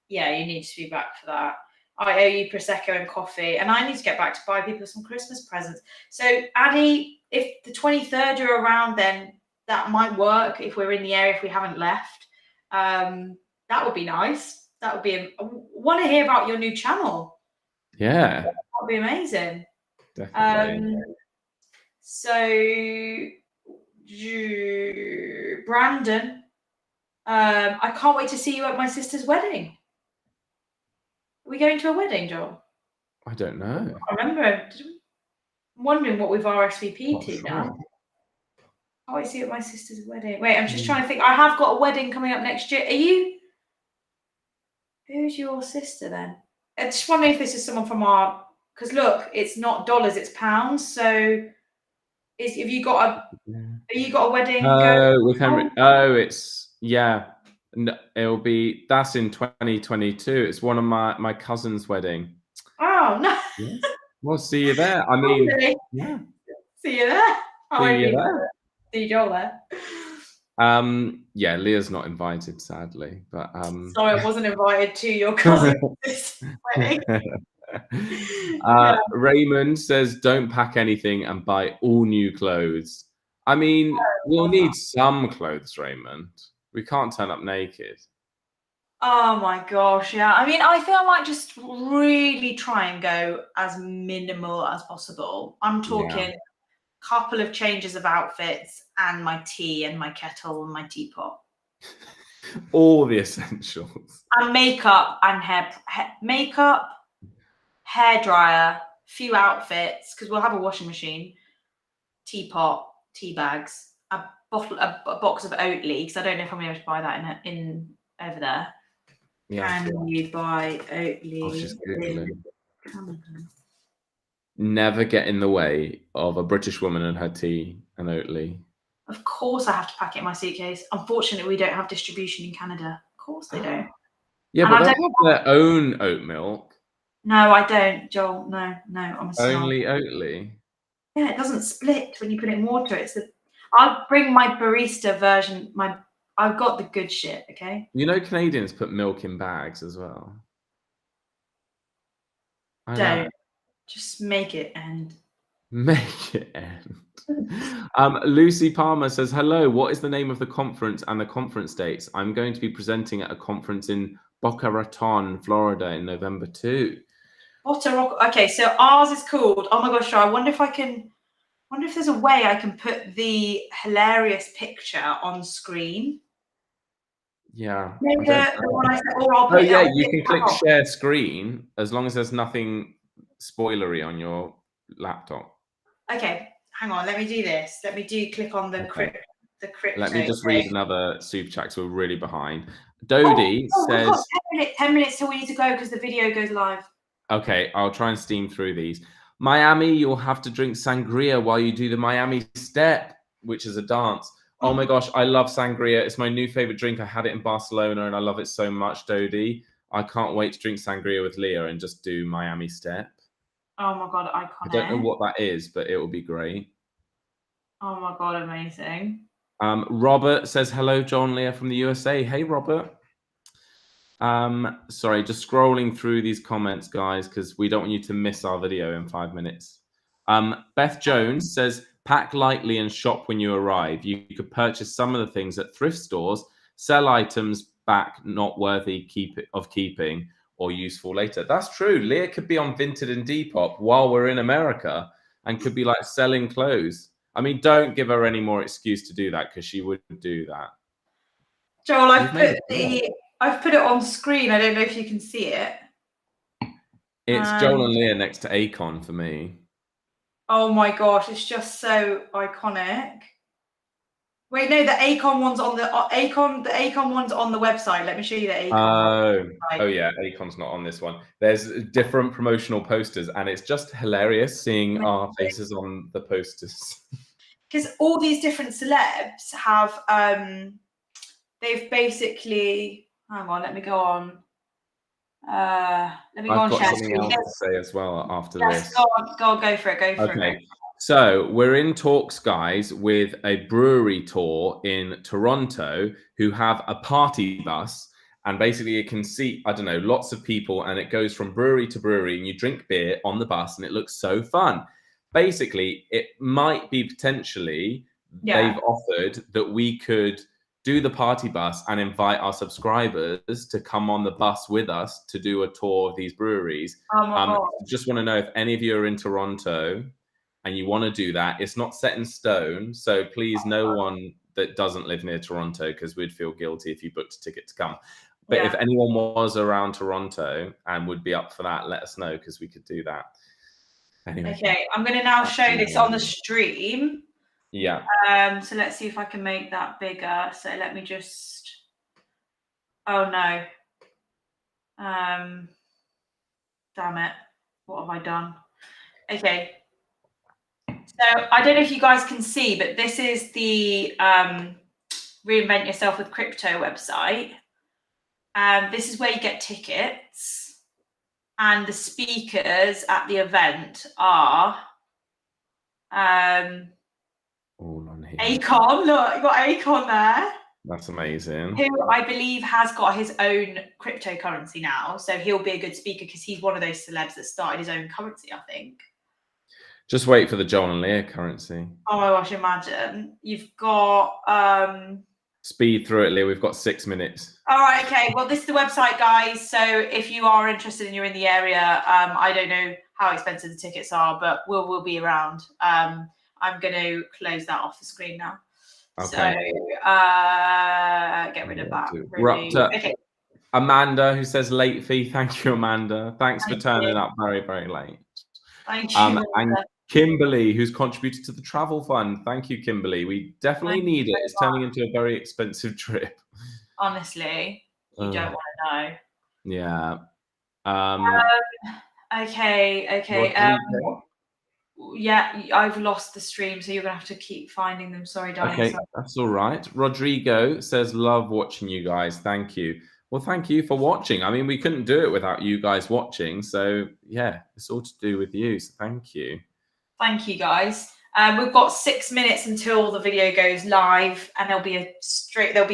Yeah, you need to be back for that. I owe you prosecco and coffee, and I need to get back to buy people some Christmas presents. So, Addie, if the 23rd you're around, then that might work if we're in the area, if we haven't left. That would be nice. That would be. I want to hear about your new channel. Yeah, that would be amazing. Definitely. So, Brandon, I can't wait to see you at my sister's wedding. Are we going to a wedding, Joel? I don't know. I remember. I'm wondering what we've RSVP'd to now. Oh, I see you at my sister's wedding. Wait, I'm just trying to think. I have got a wedding coming up next year. Are you? Who's your sister then? I just wonder if this is someone from our. Because look, it's not dollars, it's pounds. So, have you got a wedding? It's No, that's in 2022. It's one of my cousin's wedding. Oh no! Yeah. We'll see you there. I mean, yeah. See you there. See you there. See Joel there. Yeah, Leah's not invited, sadly, but sorry, I wasn't invited to your cousin's wedding. Raymond says, "Don't pack anything and buy all new clothes." I mean, we'll need some clothes, Raymond. We can't turn up naked. Oh my gosh, yeah. I mean, I think I might just really try and go as minimal as possible. I'm talking a couple of changes of outfits and my tea and my kettle and my teapot. All the essentials. And makeup and makeup, hair dryer, few outfits, because we'll have a washing machine, teapot, tea bags, a box of Oatly, because I don't know if I'm able to buy that in over there. Yeah. Can you buy Oatly? Never get in the way of a British woman and her tea and Oatly. Of course I have to pack it in my suitcase. Unfortunately, we don't have distribution in Canada. Of course they don't. Yeah, but they have their own oat milk. No, I don't, Joel. No, I'm a snob. Only Oatly. Yeah, it doesn't split when you put it in water. I'll bring my barista version. I've got the good shit, okay? You know, Canadians put milk in bags as well. Don't. Just make it end. Make it end. Lucy Palmer says, "Hello, what is the name of the conference and the conference dates? I'm going to be presenting at a conference in Boca Raton, Florida in November 2. Okay, so ours is called, oh my gosh, I wonder if there's a way I can put the hilarious picture on screen. Yeah. You can click share screen as long as there's nothing spoilery on your laptop. Okay, hang on, let me do this. Let me click on the crypto. Let me just read another super chat because we're really behind. Dodie says, we've got 10 minutes till we need to go because the video goes live. Okay, I'll try and steam through these. Miami, you'll have to drink sangria while you do the Miami step, which is a dance. Oh my gosh, I love sangria. It's my new favorite drink. I had it in Barcelona and I love it so much, Dodie. I can't wait to drink sangria with Leah and just do Miami step. Oh my god, I don't know iconic. what that is, but it will be great. Oh my god, amazing. Robert says hello, John Lear from the USA. Hey, Robert. Sorry, just scrolling through these comments, guys, because we don't want you to miss our video in 5 minutes. Beth Jones says, pack lightly and shop when you arrive. You could purchase some of the things at thrift stores, sell items back not worthy of keeping or useful later. That's true. Leah could be on Vinted and Depop while we're in America and could be like selling clothes. I mean, don't give her any more excuse to do that because she would do that. Joel, You've made I've put it on screen. I don't know if you can see it. It's Joel and Leah next to Akon for me. Oh my gosh, it's just so iconic. Wait, no, the Akon one's on the Akon one's on the website. Let me show you the Akon one. Oh yeah, Akon's not on this one. There's different promotional posters, and it's just hilarious seeing our faces on the posters. Because all these different celebs have they've basically, hang on, let me go on. Let me go on I've got share something screen. else to say as well after Yes, this. go for it. Okay. So we're in talks, guys, with a brewery tour in Toronto who have a party bus. And basically you can see, I don't know, lots of people, and it goes from brewery to brewery, and you drink beer on the bus, and it looks so fun. Basically, it might be potentially, they've offered that we could do the party bus and invite our subscribers to come on the bus with us to do a tour of these breweries. Oh my God. Just want to know if any of you are in Toronto and you want to do that. It's not set in stone, so please, no one that doesn't live near Toronto, because we'd feel guilty if you booked a ticket to come. But if anyone was around Toronto and would be up for that, let us know, because we could do that. Anyway. Okay, I'm going to now show this on the stream. Yeah. So let's see if I can make that bigger. So let me just. Oh no. Damn it. What have I done? Okay. So I don't know if you guys can see, but this is the Reinvent Yourself with Crypto website. This is where you get tickets, and the speakers at the event are all on here. Akon. Look, you got Akon there. That's amazing. Who I believe has got his own cryptocurrency now, so he'll be a good speaker because he's one of those celebs that started his own currency, I think. Just wait for the Joel and Leah currency. Oh my gosh, imagine. You've got speed through it, Leah. We've got 6 minutes. All right, okay. Well, this is the website, guys. So if you are interested and you're in the area, I don't know how expensive the tickets are, but we'll be around. I'm going to close that off the screen now. Okay. So get rid of that. Okay. Amanda, who says late fee. Thank you, Amanda. Thanks for turning up very, very late. Thank you. And Kimberly, who's contributed to the travel fund. Thank you, Kimberly. We definitely need it. It's turning into a very expensive trip. Honestly, you don't want to know. Yeah. Okay. Yeah, I've lost the stream, so you're gonna have to keep finding them. Sorry, darling. Okay, that's all right. Rodrigo says, love watching you guys. Thank you. Well, thank you for watching. I mean, we couldn't do it without you guys watching. So yeah, it's all to do with you. So thank you. Thank you, guys. We've got 6 minutes until the video goes live, and there'll be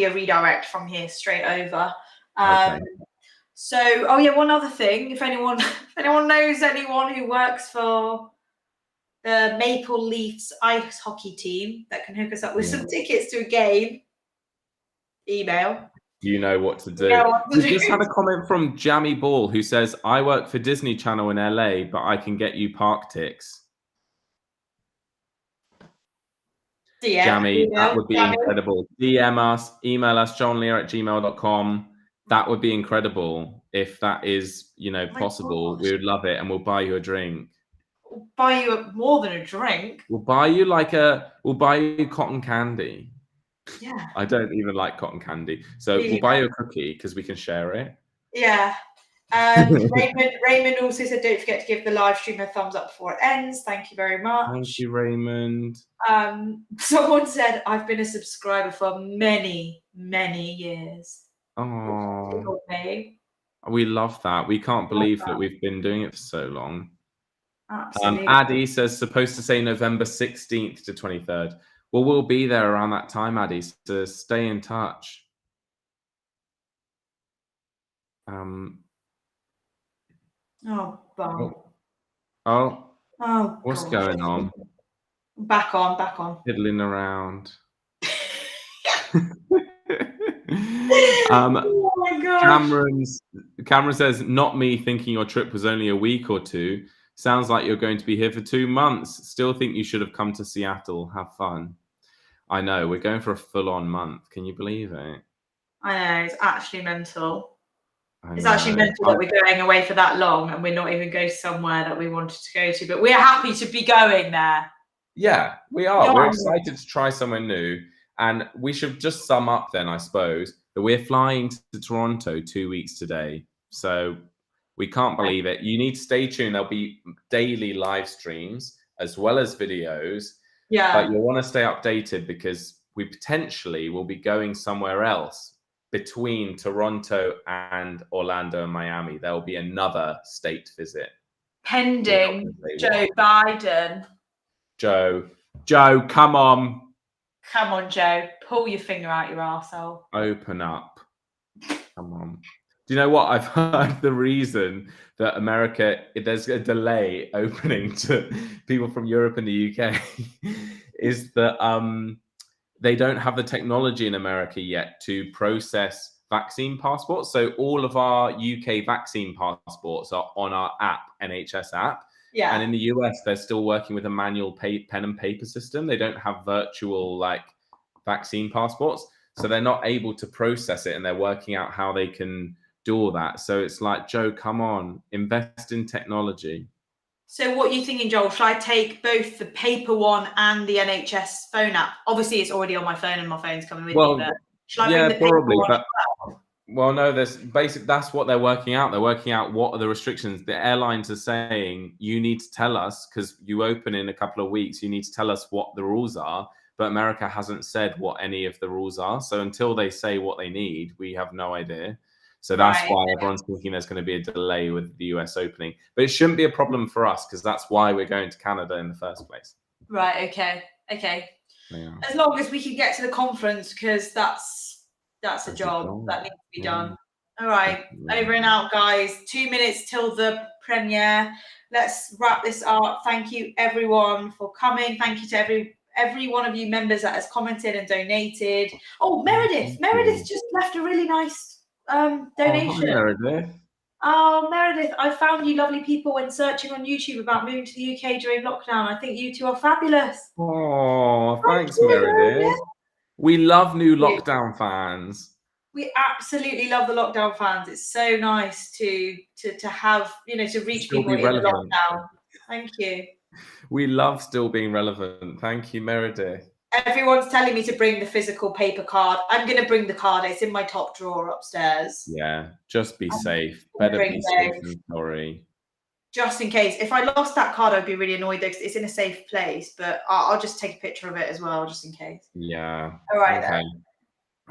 a redirect from here straight over. Okay. So, oh yeah, one other thing. If anyone knows anyone who works for the Maple Leafs ice hockey team that can hook us up with some tickets to a game, email. You know what to do. We just had a comment from Jammy Ball who says, I work for Disney Channel in LA, but I can get you park ticks. Jammy, that would be incredible. DM us, email us, johnlear@gmail.com. That would be incredible if that is, possible. We would love it, and we'll buy you a drink. We'll buy you more than a drink. We'll buy you cotton candy. Yeah. I don't even like cotton candy. So we'll buy you a cookie because we can share it. Yeah. Raymond also said, don't forget to give the live stream a thumbs up before it ends. Thank you very much. Thank you, Raymond. Someone said, I've been a subscriber for many, many years. Oh, we love that. We can't believe that we've been doing it for so long. Absolutely. Addy says supposed to say November 16th to 23rd. Well, we'll be there around that time, Addy, so stay in touch. Oh, Oh, oh, what's gosh. going on? Back on. Fiddling around. Oh my gosh. Cameron says, not me thinking your trip was only a week or two. Sounds like you're going to be here for 2 months. Still think you should have come to Seattle. Have fun. I know, we're going for a full-on month. Can you believe it? I know, it's actually mental. It's know. actually mental that we're going away for that long and we're not even going somewhere that we wanted to go to, but we're happy to be going there. Yeah, we are. We're excited to try somewhere new. And we should just sum up then, I suppose, that we're flying to Toronto 2 weeks today. So we can't believe it. You need to stay tuned. There'll be daily live streams as well as videos. Yeah. But you'll want to stay updated because we potentially will be going somewhere else between Toronto and Orlando and Miami. There will be another state visit. Pending Joe Biden. Joe, come on. Come on, Joe. Pull your finger out your arsehole. Open up. Come on. Do you know what? I've heard the reason that America, there's a delay opening to people from Europe and the UK is that they don't have the technology in America yet to process vaccine passports. So all of our UK vaccine passports are on our app, NHS app. Yeah. And in the US, they're still working with a manual pen and paper system. They don't have virtual like vaccine passports. So they're not able to process it and they're working out how they can do all that. So it's like, Joe, come on, invest in technology. So what are you thinking, Joel? Should I take both the paper one and the NHS phone app? Obviously, it's already on my phone and my phone's coming with me, but should I bring the paper one as well? Well, no, that's what they're working out. They're working out what are the restrictions. The airlines are saying you need to tell us because you open in a couple of weeks. You need to tell us what the rules are. But America hasn't said what any of the rules are. So until they say what they need, we have no idea. So that's why everyone's thinking there's going to be a delay with the US opening. But it shouldn't be a problem for us because that's why we're going to Canada in the first place. Right. Okay. Yeah. As long as we can get to the conference, because that's a job that needs to be done. All right. Over and out, guys. 2 minutes till the premiere. Let's wrap this up. Thank you, everyone, for coming. Thank you to every one of you members that has commented and donated. Oh, Meredith just left a really nice donation. Oh, Meredith, I found you lovely people when searching on YouTube about moving to the UK during lockdown. I think you two are fabulous. Oh, thanks, Meredith. We love new lockdown fans. We absolutely love the lockdown fans. It's so nice to have, to reach people in the lockdown. Thank you. We love still being relevant. Thank you, Meredith. Everyone's telling me to bring the physical paper card. I'm going to bring the card. It's in my top drawer upstairs. Yeah, just be safe. Better be safe than sorry. Just in case. If I lost that card, I'd be really annoyed because it's in a safe place. But I'll just take a picture of it as well, just in case. Yeah. All right, then.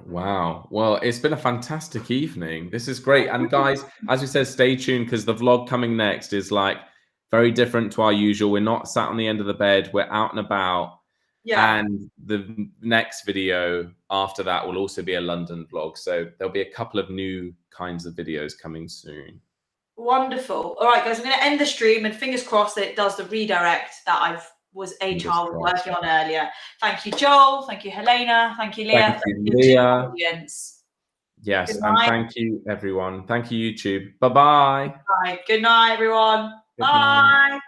Wow. Well, it's been a fantastic evening. This is great. And guys, as we said, stay tuned because the vlog coming next is like very different to our usual. We're not sat on the end of the bed. We're out and about. Yeah. And the next video after that will also be a London vlog. So there'll be a couple of new kinds of videos coming soon. Wonderful. All right, guys, I'm going to end the stream and fingers crossed that it does the redirect that I was working on earlier. Thank you, Joel. Thank you, Helena. Thank you, Leah. Thank you, Leah. Audience. Yes, and thank you, everyone. Thank you, YouTube. Bye-bye. Bye. Good night, everyone. Bye.